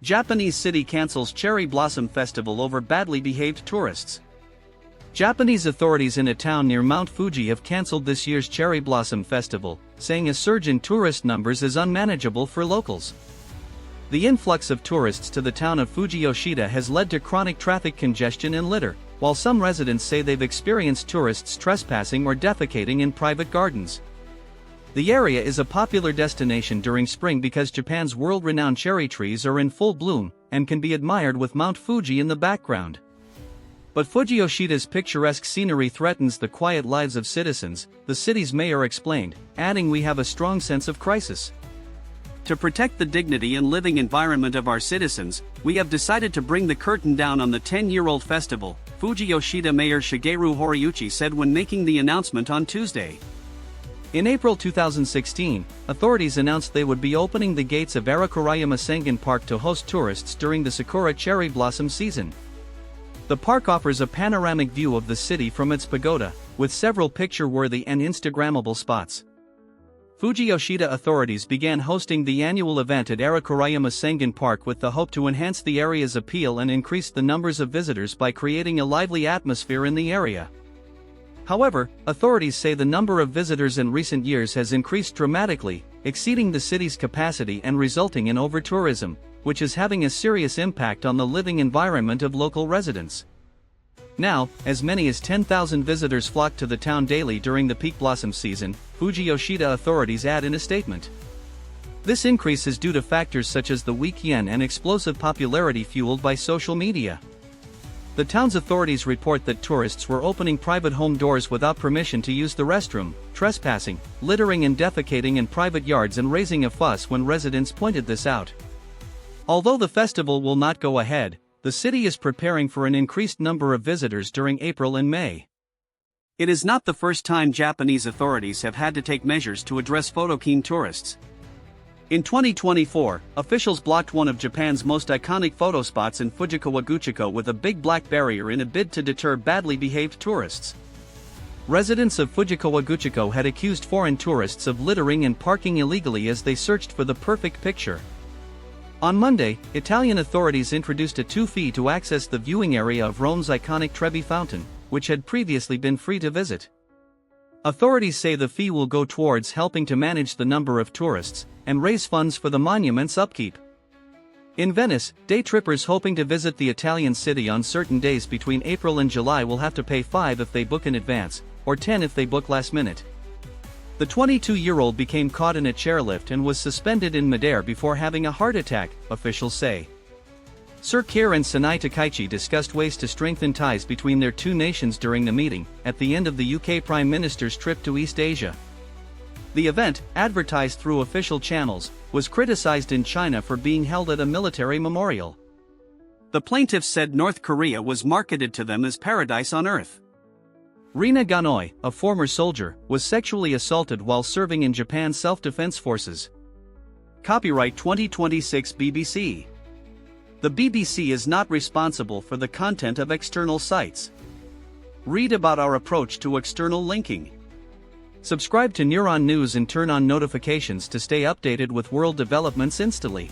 Japanese city cancels cherry blossom festival over badly behaved tourists. Japanese authorities in a town near Mount Fuji have cancelled this year's cherry blossom festival, saying a surge in tourist numbers is unmanageable for locals. The influx of tourists to the town of Fujiyoshida has led to chronic traffic congestion and litter, while some residents say they've experienced tourists trespassing or defecating in private gardens. The area is a popular destination during spring because Japan's world-renowned cherry trees are in full bloom and can be admired with Mount Fuji in the background. But Fujiyoshida's picturesque scenery threatens the quiet lives of citizens, the city's mayor explained, adding, "We have a strong sense of crisis. To protect the dignity and living environment of our citizens, we have decided to bring the curtain down on the 10-year-old festival," Fujiyoshida Mayor Shigeru Horiuchi said when making the announcement on Tuesday. In April 2016, authorities announced they would be opening the gates of Arakurayama Sengen Park to host tourists during the Sakura cherry blossom season. The park offers a panoramic view of the city from its pagoda, with several picture-worthy and Instagrammable spots. Fujiyoshida authorities began hosting the annual event at Arakurayama Sengen Park with the hope to enhance the area's appeal and increase the numbers of visitors by creating a lively atmosphere in the area. However, authorities say the number of visitors in recent years has increased dramatically, exceeding the city's capacity and resulting in over-tourism, which is having a serious impact on the living environment of local residents. Now, as many as 10,000 visitors flock to the town daily during the peak blossom season, Fujiyoshida authorities add in a statement. This increase is due to factors such as the weak yen and explosive popularity fueled by social media. The town's authorities report that tourists were opening private home doors without permission to use the restroom, trespassing, littering and defecating in private yards and raising a fuss when residents pointed this out. Although the festival will not go ahead, the city is preparing for an increased number of visitors during April and May. It is not the first time Japanese authorities have had to take measures to address photo-keen tourists. In 2024, officials blocked one of Japan's most iconic photo spots in Fujikawaguchiko with a big black barrier in a bid to deter badly behaved tourists. Residents of Fujikawaguchiko had accused foreign tourists of littering and parking illegally as they searched for the perfect picture. On Monday, Italian authorities introduced a fee to access the viewing area of Rome's iconic Trevi Fountain, which had previously been free to visit. Authorities say the fee will go towards helping to manage the number of tourists and raise funds for the monument's upkeep. In Venice, day trippers hoping to visit the Italian city on certain days between April and July will have to pay $5 if they book in advance, or $10 if they book last minute. The 22-year-old became caught in a chairlift and was suspended in midair before having a heart attack, officials say. Sir Keir and Sanai Takaichi discussed ways to strengthen ties between their two nations during the meeting, at the end of the UK Prime Minister's trip to East Asia. The event, advertised through official channels, was criticized in China for being held at a military memorial. The plaintiffs said North Korea was marketed to them as paradise on earth. Rina Ganoi, a former soldier, was sexually assaulted while serving in Japan's self-defense forces. Copyright 2026 BBC. The BBC is not responsible for the content of external sites. Read about our approach to external linking. Subscribe to Neuron News and turn on notifications to stay updated with world developments instantly.